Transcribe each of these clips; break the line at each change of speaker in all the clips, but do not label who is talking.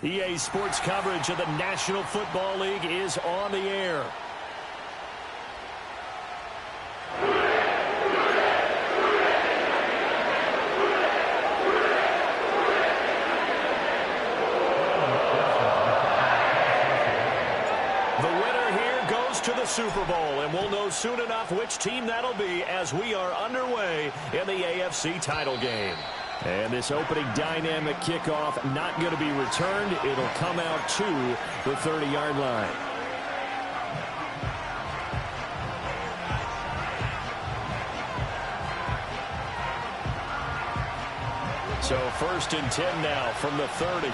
EA Sports coverage of the National Football League is on the air. The winner here goes to the Super Bowl, and we'll know soon enough which team that'll be as we are underway in the AFC title game. And this opening dynamic kickoff not going to be returned. It'll come out to the 30-yard line. So 1st and 10 now from the 30.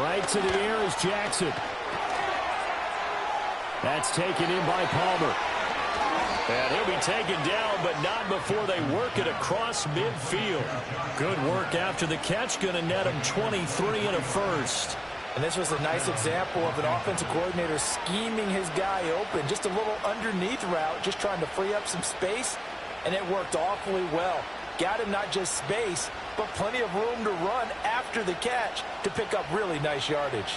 Right to the air is Jackson. That's taken in by Palmer. And he'll be taken down, but not before they work it across midfield. Good work after the catch. Going to net him 23 and a first.
And this was a nice example of an offensive coordinator scheming his guy open. Just a little underneath route, just trying to free up some space. And it worked awfully well. Got him not just space, but plenty of room to run after the catch to pick up really nice yardage.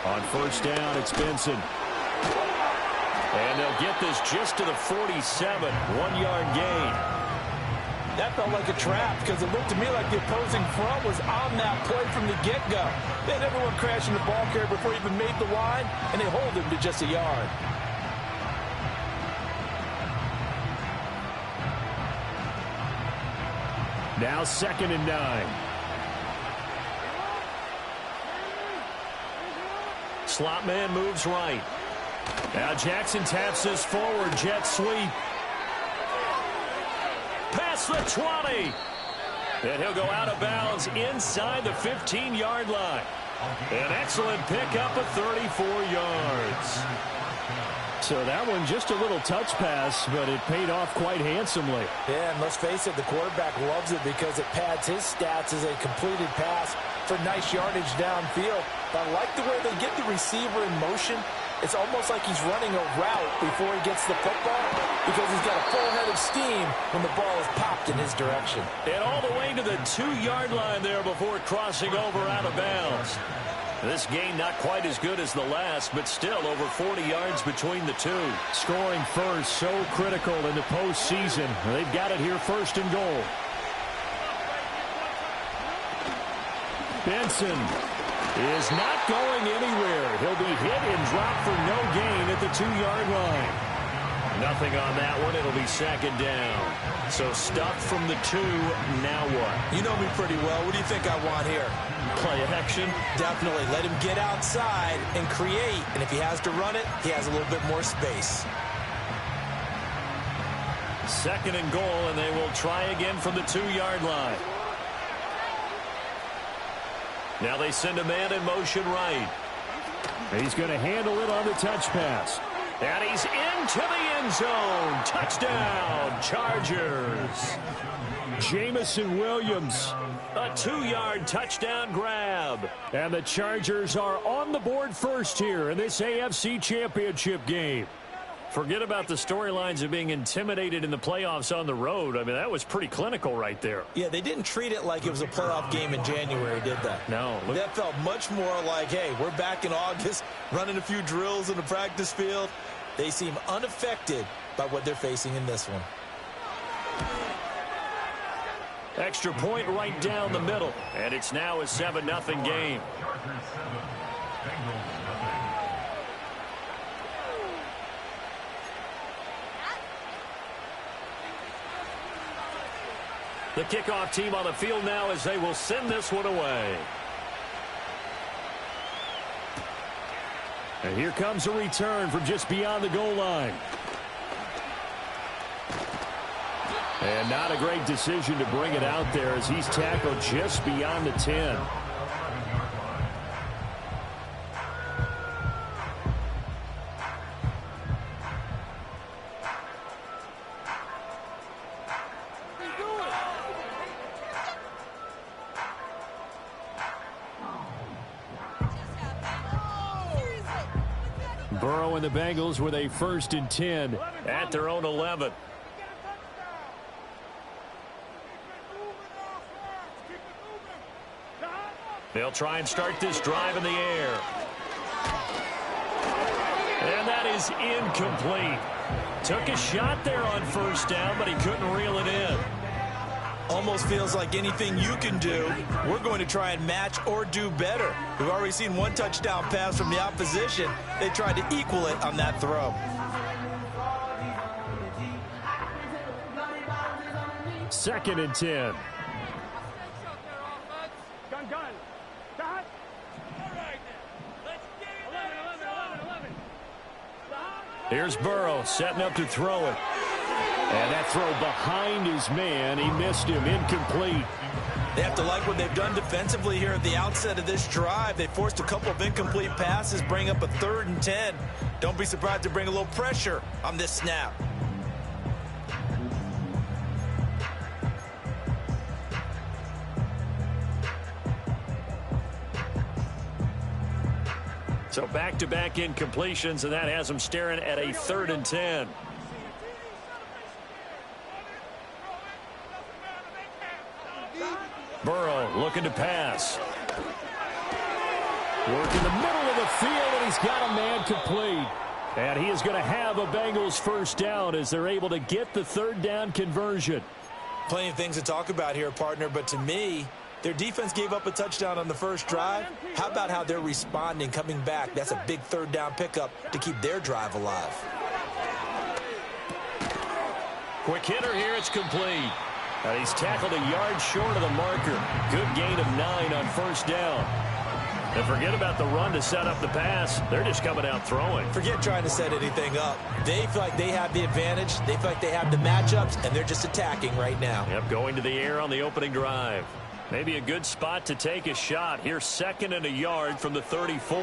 On 1st down, it's Benson. And they'll get this just to the 47, 1-yard gain.
That felt like a trap because it looked to me like the opposing front was on that play from the get-go. They had everyone crashing the ball carrier before he even made the line, and they hold him to just a yard.
Now 2nd and 9. Slot man moves right. Now Jackson taps this forward, jet sweep. Past the 20. And he'll go out of bounds inside the 15-yard line. An excellent pickup of 34 yards. So that one just a little touch pass, but it paid off quite handsomely.
Yeah, and let's face it, the quarterback loves it because it pads his stats as a completed pass for nice yardage downfield. But I like the way they get the receiver in motion. It's almost like he's running a route before he gets the football because he's got a full head of steam when the ball is popped in his direction.
And all the way to the 2-yard line there before crossing over out of bounds. This game not quite as good as the last, but still over 40 yards between the two. Scoring first, so critical in the postseason. They've got it here 1st and goal. Benson is not going anywhere. He'll be hit and dropped for no gain at the 2-yard line. Nothing on that one. It'll be 2nd down. So stuffed from the 2. Now what?
You know me pretty well. What do you think I want here?
Play action?
Definitely. Let him get outside and create. And if he has to run it, he has a little bit more space.
2nd and goal, and they will try again from the 2-yard line. Now they send a man in motion right. He's going to handle it on the touch pass. And he's into the end zone. Touchdown, Chargers. Jamison Williams, a 2-yard touchdown grab. And the Chargers are on the board first here in this AFC Championship game. Forget about the storylines of being intimidated in the playoffs on the road. I mean, that was pretty clinical right there.
Yeah, they didn't treat it like it was a playoff game in January, did they?
No.
That felt much more like, hey, we're back in August, running a few drills in the practice field. They seem unaffected by what they're facing in this one.
Extra point right down the middle. And it's now a 7-0 game. The kickoff team on the field now as they will send this one away. And here comes a return from just beyond the goal line. And not a great decision to bring it out there as he's tackled just beyond the 10. Burrow and the Bengals with a 1st and 10 at their own 11. They'll try and start this drive in the air. And that is incomplete. Took a shot there on 1st down, but he couldn't reel it in.
Almost feels like anything you can do, we're going to try and match or do better. We've already seen one touchdown pass from the opposition. They tried to equal it on that throw.
2nd and 10. Here's Burrow setting up to throw it. And that throw behind his man, he missed him, incomplete.
They have to like what they've done defensively here at the outset of this drive. They forced a couple of incomplete passes, bring up a 3rd and 10. Don't be surprised to bring a little pressure on this snap.
So back-to-back incompletions, and that has them staring at a 3rd and 10. Burrow looking to pass. Work in the middle of the field, and he's got a man complete. And he is going to have a Bengals 1st down as they're able to get the 3rd down conversion.
Plenty of things to talk about here, partner, but to me, their defense gave up a touchdown on the 1st drive. How about how they're responding, coming back? That's a big 3rd down pickup to keep their drive alive.
Quick hitter here, it's complete. And he's tackled a yard short of the marker. Good gain of 9 on 1st down. And forget about the run to set up the pass. They're just coming out throwing.
Forget trying to set anything up. They feel like they have the advantage. They feel like they have the matchups, and they're just attacking right now.
Yep, going to the air on the opening drive. Maybe a good spot to take a shot. Here's 2nd and a yard from the 34.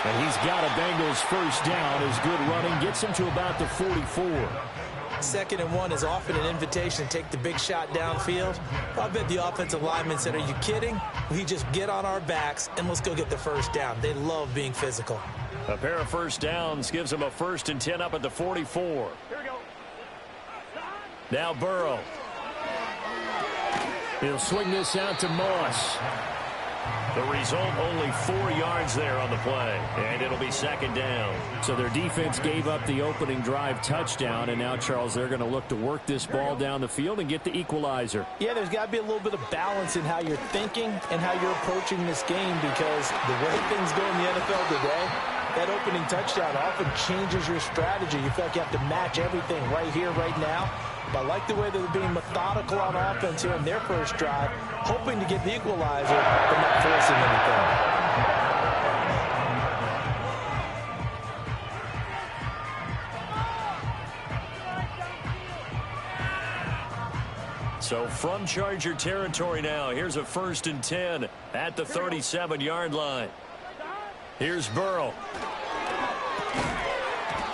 And he's got a Bengals 1st down. His good running gets him to about the 44.
2nd and 1 is often an invitation to take the big shot downfield. I bet the offensive lineman said, are you kidding? We just get on our backs and let's go get the 1st down. They love being physical.
A pair of 1st downs gives him a 1st and 10 up at the 44. Here we go. Now Burrow. He'll swing this out to Moss. The result, only 4 yards there on the play, and it'll be 2nd down. So their defense gave up the opening drive touchdown, and now, Charles, they're going to look to work this ball down the field and get the equalizer.
Yeah, there's got to be a little bit of balance in how you're thinking and how you're approaching this game, because the way things go in the NFL today, that opening touchdown often changes your strategy. You feel like you have to match everything right here, right now. But I like the way they're being methodical on offense here in their 1st drive, hoping to get the equalizer, but not forcing anything.
So from Charger territory now, here's a 1st and 10 at the 37-yard line. Here's Burrow.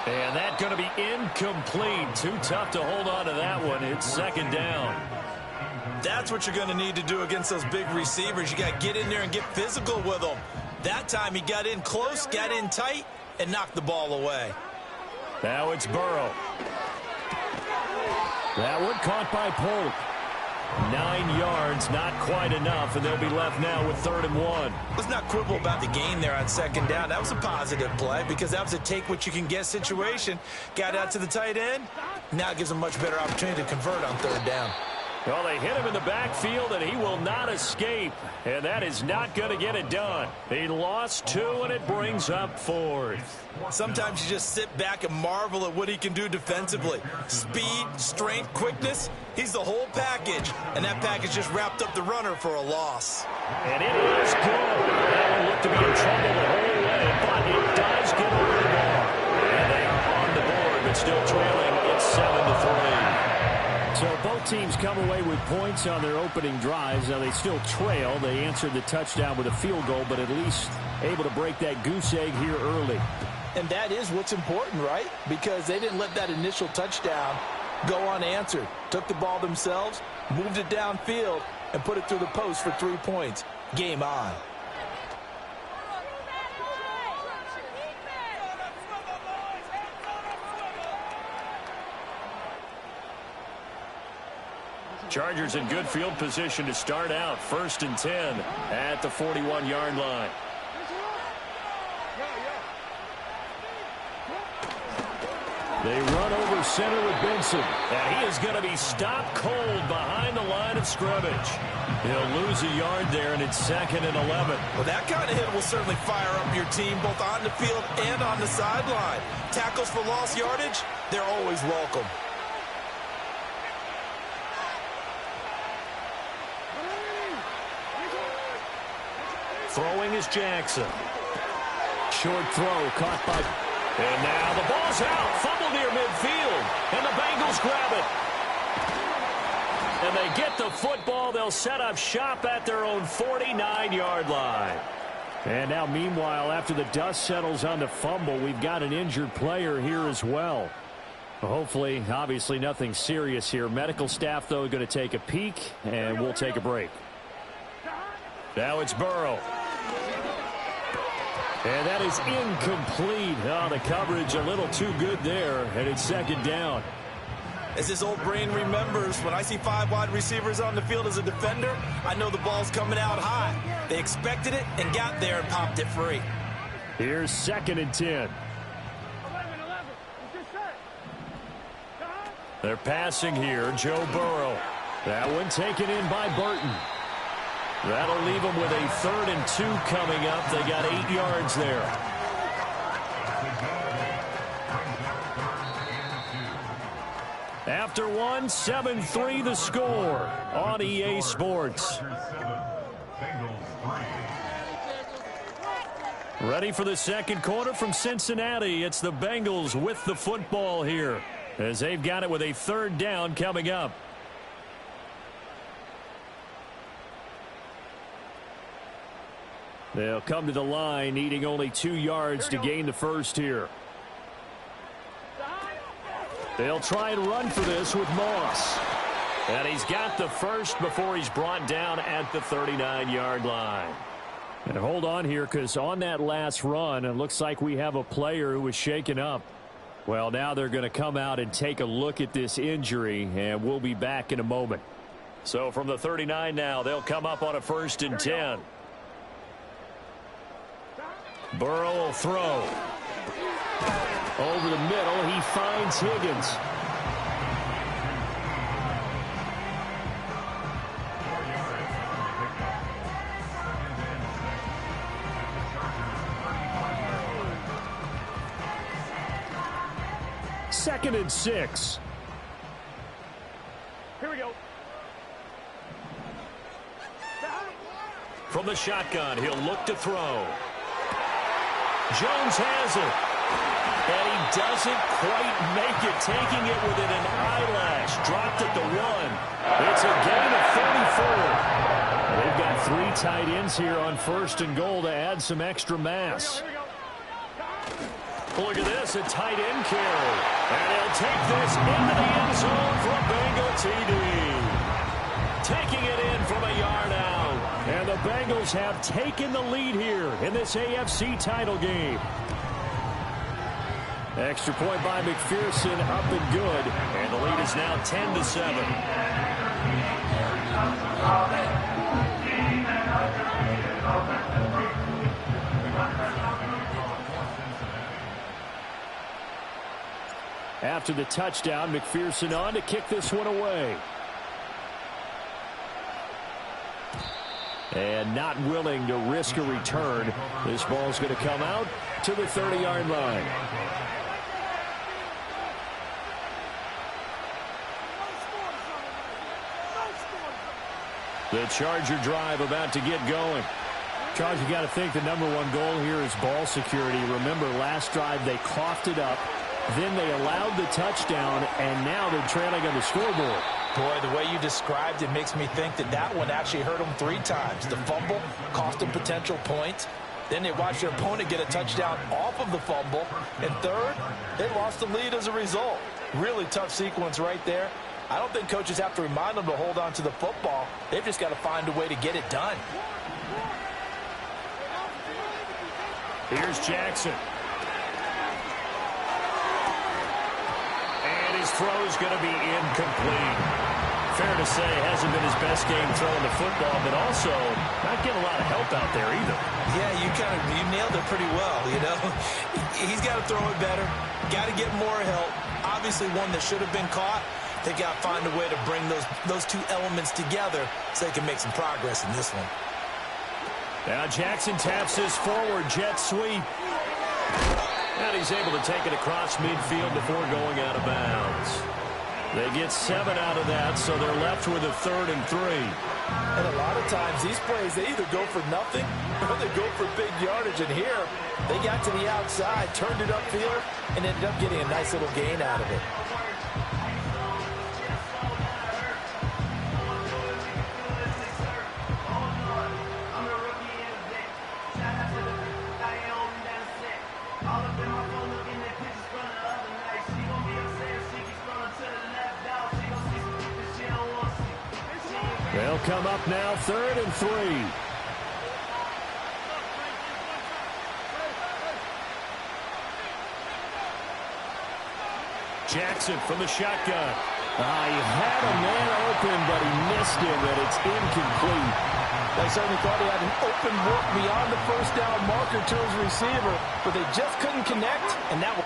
And that's going to be incomplete. Too tough to hold on to that one. It's 2nd down.
That's what you're going to need to do against those big receivers. You got to get in there and get physical with them. That time he got in close, got in tight, and knocked the ball away.
Now it's Burrow. That one caught by Polk. 9 yards, not quite enough, and they'll be left now with 3rd and 1.
Let's not quibble about the gain there on 2nd down. That was a positive play because that was a take-what-you-can-get situation. Got out to the tight end. Now it gives them a much better opportunity to convert on 3rd down.
Well, they hit him in the backfield, and he will not escape. And that is not going to get it done. He lost 2, and it brings up 4th.
Sometimes you just sit back and marvel at what he can do defensively. Speed, strength, quickness. He's the whole package. And that package just wrapped up the runner for a loss.
And it is good. That one looked to be in trouble the whole way, but it does get over the ball. And they are on the board, but still trailing. It's 7-3. So both teams come away with points on their opening drives. Now they still trail. They answered the touchdown with a field goal, but at least able to break that goose egg here early.
And that is what's important, right? Because they didn't let that initial touchdown go unanswered. Took the ball themselves, moved it downfield, and put it through the post for 3 points. Game on.
Chargers in good field position to start out. 1st and 10 at the 41-yard line. They run over center with Benson. And he is going to be stopped cold behind the line of scrimmage. He'll lose a yard there, and it's 2nd and 11.
Well, that kind of hit will certainly fire up your team, both on the field and on the sideline. Tackles for lost yardage, they're always welcome.
Throwing is Jackson. Short throw caught by... And now the ball's out. Fumble near midfield. And the Bengals grab it. And they get the football. They'll set up shop at their own 49-yard line. And now, meanwhile, after the dust settles on the fumble, we've got an injured player here as well. Hopefully, obviously, nothing serious here. Medical staff, though, going to take a peek, and we'll take a break. Now it's Burrow. And that is incomplete. Oh, the coverage a little too good there, and it's 2nd down.
As his old brain remembers, when I see 5 wide receivers on the field as a defender, I know the ball's coming out high. They expected it and got there and popped it free.
Here's 2nd and 10. They're passing here, Joe Burrow. That one taken in by Burton. That'll leave them with a 3rd and 2 coming up. They got 8 yards there. After one, 7-3 the score on EA Sports. Ready for the 2nd quarter from Cincinnati. It's the Bengals with the football here, as they've got it with a 3rd down coming up. They'll come to the line, needing only 2 yards to gain the first here. They'll try and run for this with Moss. And he's got the first before he's brought down at the 39-yard line. And hold on here, because on that last run, it looks like we have a player who was shaken up. Well, now they're going to come out and take a look at this injury, and we'll be back in a moment. So from the 39 now, they'll come up on a 1st and 10. Burrow will throw. Over the middle, he finds Higgins. Second and 6.
Here we go.
From the shotgun, he'll look to throw. Jones has it. And he doesn't quite make it, taking it within an eyelash. Dropped at the 1. It's a gain of 34. They've got 3 tight ends here on 1st and goal to add some extra mass. Look at this, a tight end carry. And he'll take this into the end zone for a Bengal TD. Taking it in from a yard out. And the Bengals have taken the lead here in this AFC title game. Extra point by McPherson, up and good. And the lead is now 10-7. After the touchdown, McPherson on to kick this one away. And not willing to risk a return. This ball's going to come out to the 30-yard line. The Charger drive about to get going. Charge, you got to think the #1 goal here is ball security. Remember, last drive they coughed it up. Then they allowed the touchdown, and now they're trailing on the scoreboard.
Boy, the way you described it makes me think that that one actually hurt them 3 times. The fumble cost them potential points. Then they watched their opponent get a touchdown off of the fumble. And third, they lost the lead as a result. Really tough sequence right there. I don't think coaches have to remind them to hold on to the football. They've just got to find a way to get it done.
Here's Jackson. And his throw is going to be incomplete. fair to say hasn't been his best game throwing the football, but also not getting a lot of help out there either.
Yeah, you nailed it pretty well, you know. He's got to throw it better, got to get more help. Obviously one that should have been caught. They got to find a way to bring those two elements together so they can make some progress in this one.
Now Jackson taps his forward jet sweep. And he's able to take it across midfield before going out of bounds. They get 7 out of that, so they're left with a 3rd and 3.
And a lot of times these plays, they either go for nothing or they go for big yardage. And here, they got to the outside, turned it upfield, and ended up getting a nice little gain out of it.
They'll come up now, 3rd and 3. Jackson from the shotgun. He had a man open, but he missed him, and it's incomplete.
They certainly thought he had an open look beyond the first down marker to his receiver, but they just couldn't connect, and that was...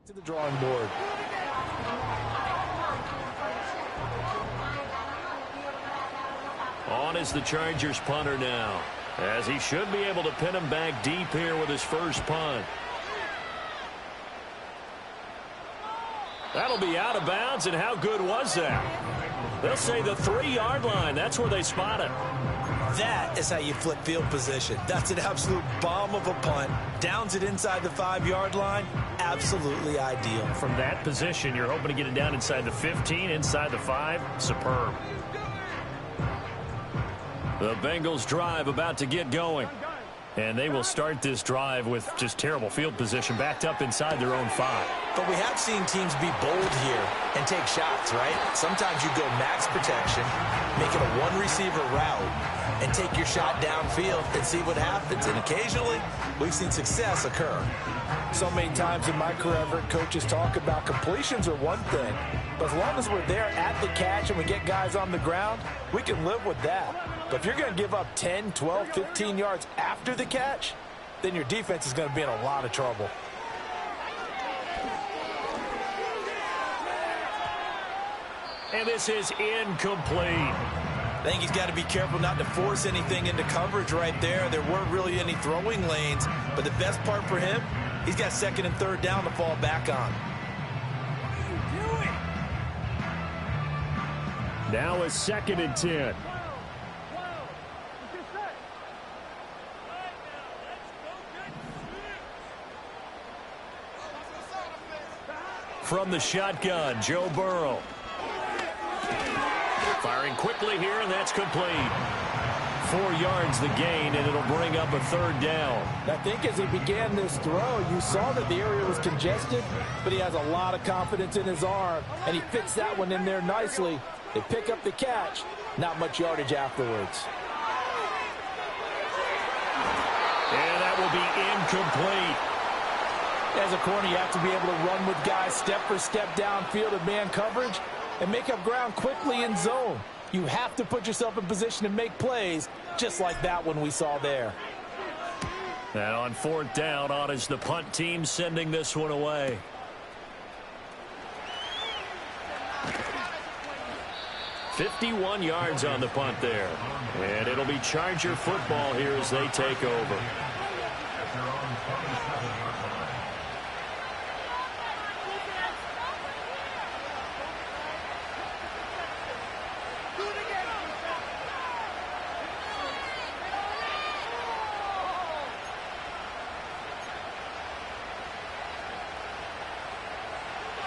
to the drawing board.
On is the Chargers punter now, as he should be able to pin him back deep here with his first punt. That'll be out of bounds, and how good was that? They'll say the 3-yard line. That's where they spot it.
That is how you flip field position. That's an absolute bomb of a punt. Downs it inside the 5-yard line. Absolutely ideal.
From that position, you're hoping to get it down inside the 15, inside the 5. Superb. The Bengals drive about to get going. And they will start this drive with just terrible field position, backed up inside their own 5.
But we have seen teams be bold here and take shots, right? Sometimes you go max protection, make it a one-receiver route, and take your shot downfield and see what happens. And occasionally, we've seen success occur. So many times in my career, I've heard coaches talk about completions are one thing, but as long as we're there at the catch and we get guys on the ground, we can live with that. But if you're going to give up 10, 12, 15 yards after the catch, then your defense is going to be in a lot of trouble.
And this is incomplete.
I think he's got to be careful not to force anything into coverage right there. There weren't really any throwing lanes, but the best part for him, he's got 2nd and 3rd down to fall back on.
Now a 2nd and 10. From the shotgun, Joe Burrow. Firing quickly here, and that's complete. 4 yards the gain, and it'll bring up a 3rd down.
I think as he began this throw, you saw that the area was congested, but he has a lot of confidence in his arm, and he fits that one in there nicely. They pick up the catch, not much yardage afterwards.
And that will be incomplete.
As a corner, you have to be able to run with guys step for step downfield in man coverage and make up ground quickly in zone. You have to put yourself in position to make plays, just like that one we saw there.
And on 4th down, on is the punt team sending this one away. 51 yards on the punt there. And it'll be Charger football here as they take over.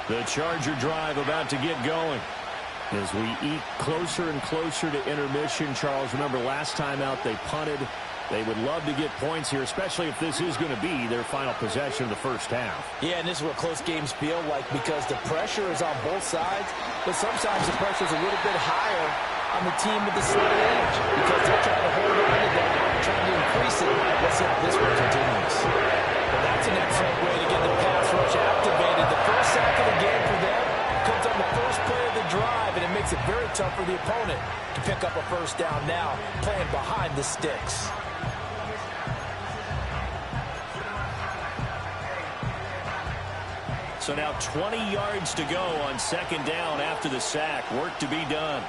The Charger drive about to get going. As we eat closer and closer to intermission, Charles, remember last time out they punted. They would love to get points here, especially if this is going to be their final possession of the first half.
Yeah, and this is what close games feel like because the pressure is on both sides, but sometimes the pressure is a little bit higher on the team with the slight edge because they're trying to hold on to that, trying to increase it. Let's see how this one continues. Well, that's an excellent way to get the pass rush activated. The first sack of the game for them comes on the first play of the drive, and it makes it very tough for the opponent to pick up a first down now, playing behind the sticks.
So now 20 yards to go on second down after the sack. Work to be done.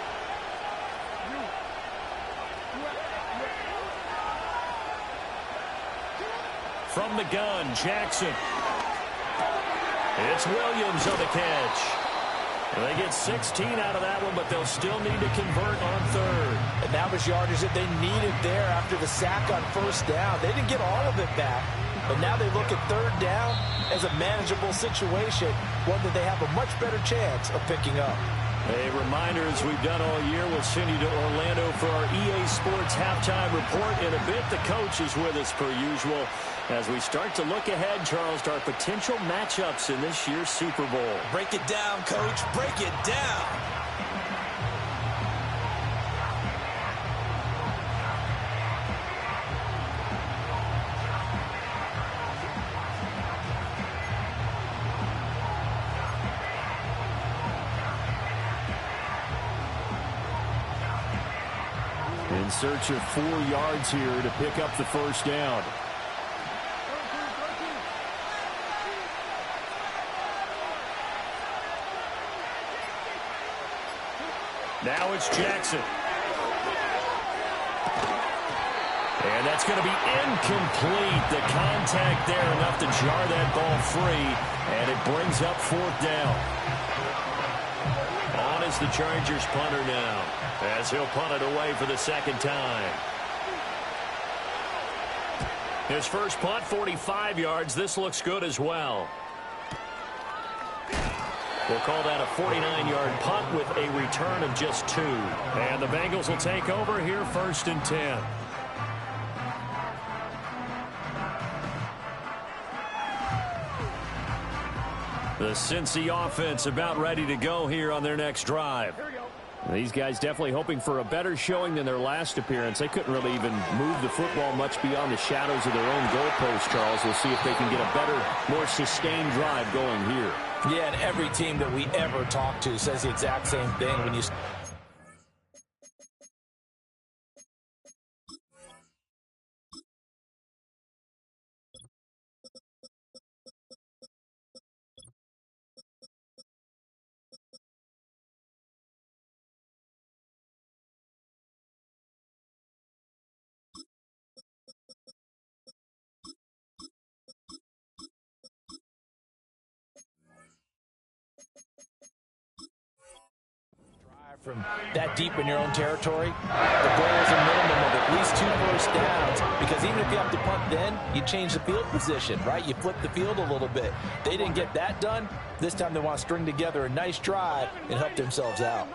From the gun, Jackson. It's Williams on the catch. They get 16 out of that one, but they'll still need to convert on third.
And that was yardage that they needed there after the sack on first down. They didn't get all of it back, but now they look at third down as a manageable situation, one that they have a much better chance of picking up.
A reminder, as we've done all year, we'll send you to Orlando for our EA Sports halftime report. In a bit, the coach is with us per usual as we start to look ahead, Charles, to our potential matchups in this year's Super Bowl.
Break it down, Coach. Break it down.
In search of 4 yards here to pick up the first down. Now it's Jackson. And that's going to be incomplete. The contact there enough to jar that ball free, and it brings up fourth down. On is the Chargers punter now, as he'll punt it away for the second time. His first punt, 45 yards. This looks good as well. We'll call that a 49-yard punt with a return of just 2. And the Bengals will take over here, 1st and 10. The Cincy offense about ready to go here on their next drive. These guys definitely hoping for a better showing than their last appearance. They couldn't really even move the football much beyond the shadows of their own goalpost, Charles. We'll see if they can get a better, more sustained drive going here.
Yeah, and every team that we ever talk to says the exact same thing. When you from that deep in your own territory, the goal is a minimum of at least 2 first downs, because even if you have to punt then, you change the field position, right? You flip the field a little bit. They didn't get that done. This time they want to string together a nice drive and help themselves out.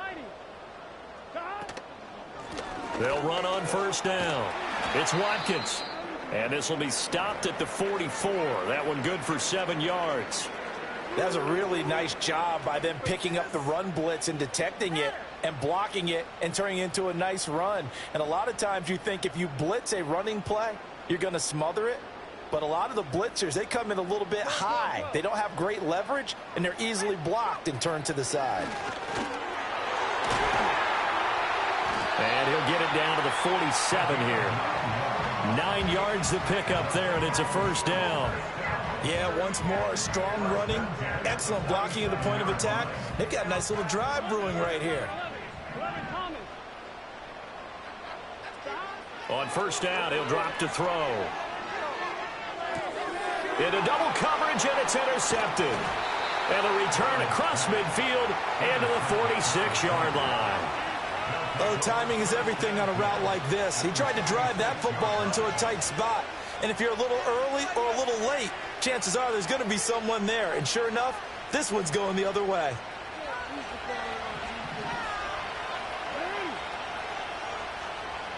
They'll run on first down. It's Watkins. And this will be stopped at the 44. That one good for 7 yards.
That was a really nice job by them picking up the run blitz and detecting it and blocking it and turning it into a nice run. And a lot of times you think if you blitz a running play, you're going to smother it. But a lot of the blitzers, they come in a little bit high. They don't have great leverage, and they're easily blocked and turned to the side.
And he'll get it down to the 47 here. 9 yards to pick up there, and it's a first down.
Yeah, once more, strong running, excellent blocking at the point of attack. They've got a nice little drive brewing right here.
On first down, he'll drop to throw. Into double coverage, and it's intercepted. And a return across midfield into the 46-yard line.
Oh, timing is everything on a route like this. He tried to drive that football into a tight spot. And if you're a little early or a little late, chances are there's going to be someone there. And sure enough, this one's going the other way.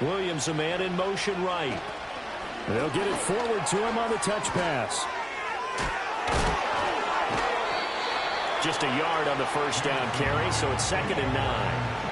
Williams, a man in motion right.
They'll get it forward to him on the touch pass.
Just a yard on the first down carry, so it's 2nd and 9.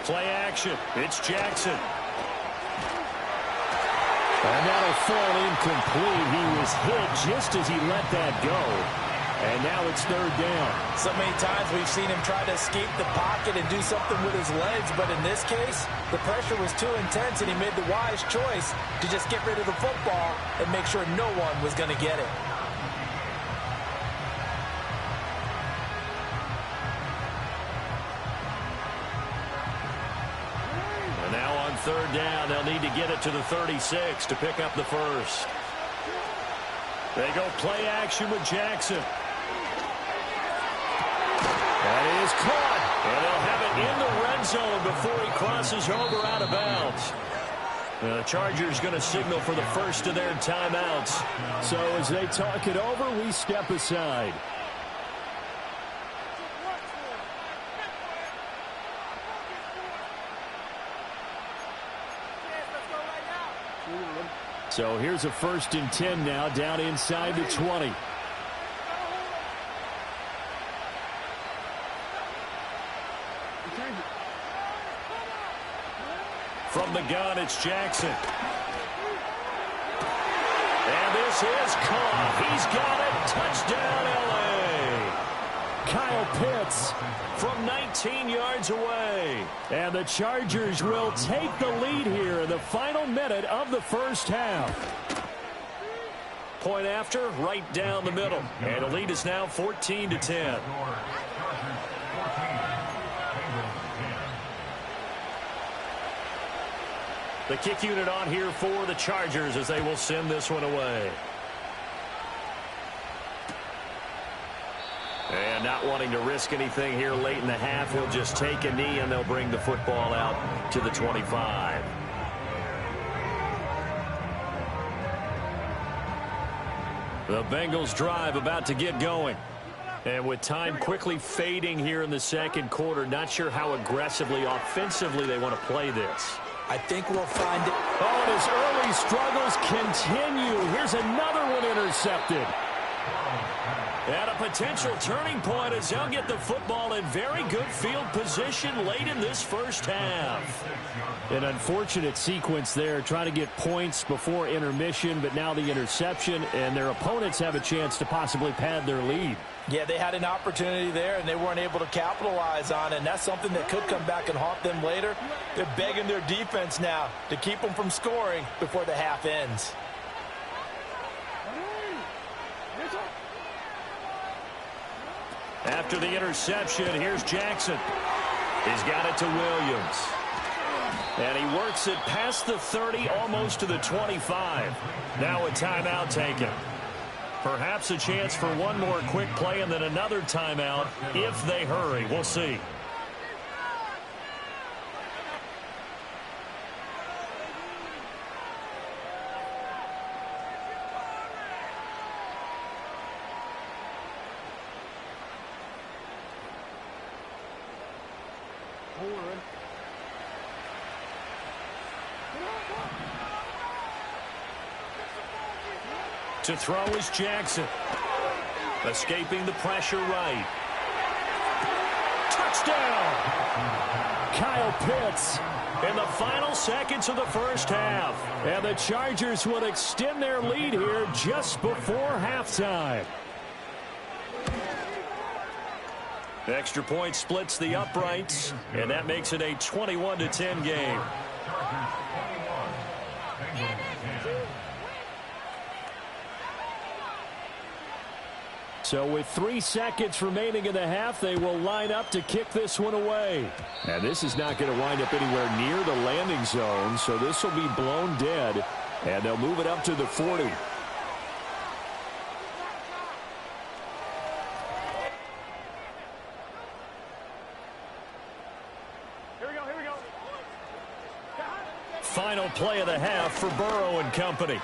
Play action. It's Jackson.
And that'll fall incomplete. He was hit just as he let that go. And now it's 3rd down.
So many times we've seen him try to escape the pocket and do something with his legs. But in this case, the pressure was too intense, and he made the wise choice to just get rid of the football and make sure no one was going to get it.
Now on 3rd down, they'll need to get it to the 36 to pick up the first. They go play action with Jackson. That is caught. And they'll have it in the red zone before he crosses over out of bounds. The Chargers going to signal for the first of their timeouts.
So as they talk it over, we step aside. So here's a 1st and 10 now, down inside the 20.
From the gun, it's Jackson. And this is caught. He's got it. Touchdown, L.A.
Kyle Pitts
from 19 yards away.
And the Chargers will take the lead here in the final minute of the first half.
Point after, right down the middle. And the lead is now 14-10. The kick unit on here for the Chargers as they will send this one away. And not wanting to risk anything here late in the half, he'll just take a knee and they'll bring the football out to the 25. The Bengals drive about to get going. And with time quickly fading here in the second quarter, not sure how aggressively, offensively they want to play this.
I think we'll find it.
Oh, and his early struggles continue. Here's another one intercepted.
And a potential turning point as they'll get the football in very good field position late in this first half.
An unfortunate sequence there, trying to get points before intermission, but now the interception, and their opponents have a chance to possibly pad their lead.
Yeah, they had an opportunity there, and they weren't able to capitalize on it, and that's something that could come back and haunt them later. They're begging their defense now to keep them from scoring before the half ends.
After the interception, here's Jackson. He's got it to Williams. And he works it past the 30, almost to the 25. Now a timeout taken. Perhaps a chance for one more quick play and then another timeout if they hurry. We'll see. To throw is Jackson. Escaping the pressure right. Touchdown!
Kyle Pitts.
In the final seconds of the first half.
And the Chargers will extend their lead here just before halftime.
Extra point splits the uprights, and that makes it a 21-10 game.
So with 3 seconds remaining in the half, they will line up to kick this one away. And this is not going to wind up anywhere near the landing zone, so this will be blown dead, and they'll move it up to the 40. Final play of the half for Burrow and company.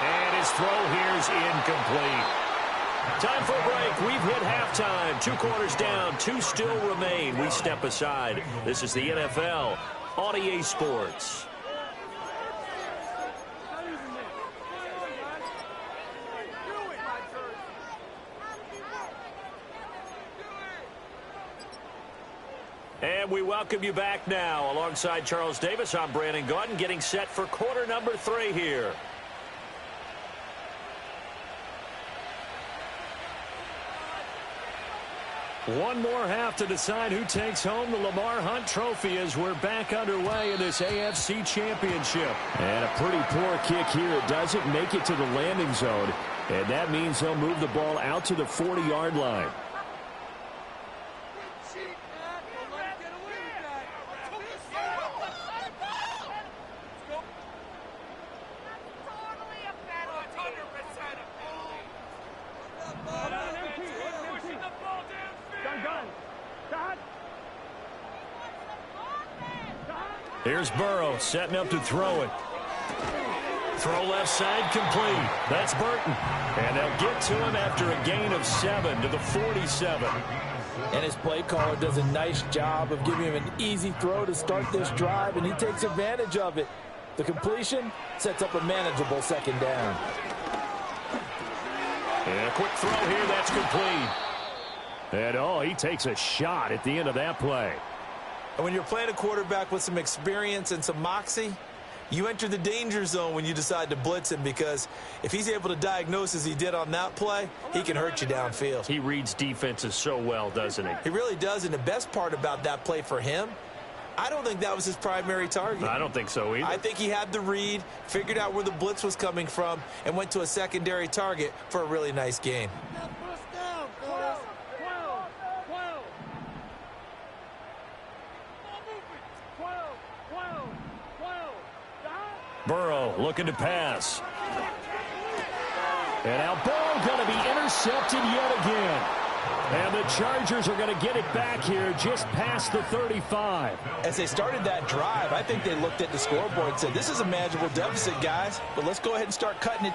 And his throw here is incomplete. Time for a break. We've hit halftime. 2 quarters down. 2 still remain. We step aside. This is the NFL on EA Sports. And we welcome you back now. Alongside Charles Davis, I'm Brandon Gaudin, getting set for quarter number 3 here.
One more half to decide who takes home the Lamar Hunt Trophy as we're back underway in this AFC Championship. And a pretty poor kick here. It doesn't make it to the landing zone. And that means they'll move the ball out to the 40-yard line. Here's Burrow setting up to throw it. Throw left side complete. That's Burton. And they'll get to him after a gain of 7 to the 47.
And his play caller does a nice job of giving him an easy throw to start this drive, and he takes advantage of it. The completion sets up a manageable second down.
And a quick throw here, that's complete. And he takes a shot at the end of that play.
And when you're playing a quarterback with some experience and some moxie, you enter the danger zone when you decide to blitz him, because if he's able to diagnose as he did on that play, he can hurt you downfield.
He reads defenses so well, doesn't he?
He really does, and the best part about that play for him, I don't think that was his primary target.
I don't think so either.
I think he had the read, figured out where the blitz was coming from, and went to a secondary target for a really nice game.
Burrow looking to pass. And now ball going to be intercepted yet again. And the Chargers are going to get it back here just past the 35.
As they started that drive, I think they looked at the scoreboard and said, this is a manageable deficit, guys, but let's go ahead and start cutting it.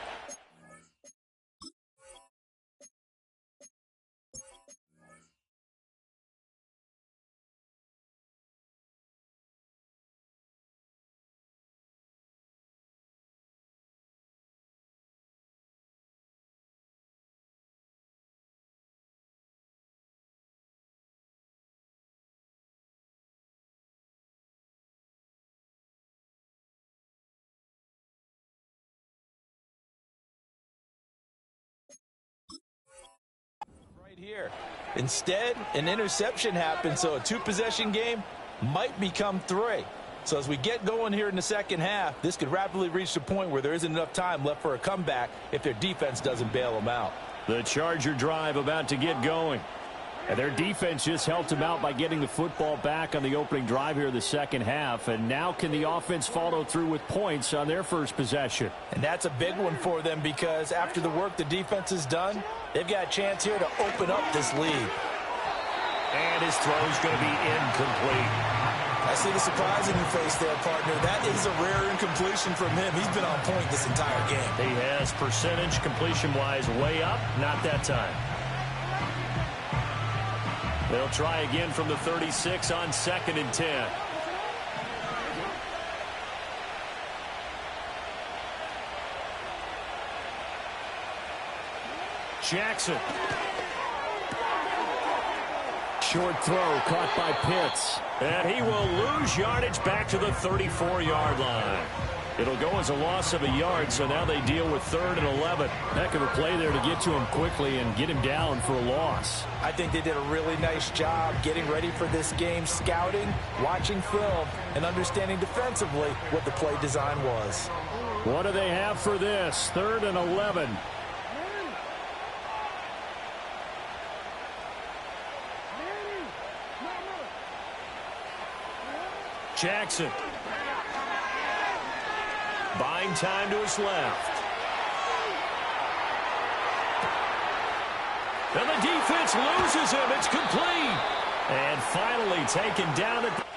Here. Instead, an interception happened, so a 2-possession game might become 3. So as we get going here in the second half, this could rapidly reach the point where there isn't enough time left for a comeback if their defense doesn't bail them out.
The Charger drive about to get going. And their defense just helped them out by getting the football back on the opening drive here in the second half. And now can the offense follow through with points on their first possession?
And that's a big one for them, because after the work the defense has done, they've got a chance here to open up this lead.
And his throw is going to be incomplete.
I see the surprise in your face there, partner. That is a rare incompletion from him. He's been on point this entire game.
He has percentage completion-wise way up. Not that time. They'll try again from the 36 on 2nd and 10. Jackson.
short throw caught by Pitts.
And he will lose yardage back to the 34-yard line. It'll go as a loss of a yard, so now they deal with 3rd and 11.
Heck of a play there to get to him quickly and get him down for a loss.
I think they did a really nice job getting ready for this game, scouting, watching film, and understanding defensively what the play design was.
What do they have for this? 3rd and 11.
Jackson. Buying time to his left. And the defense loses him. It's complete. And finally taken down at the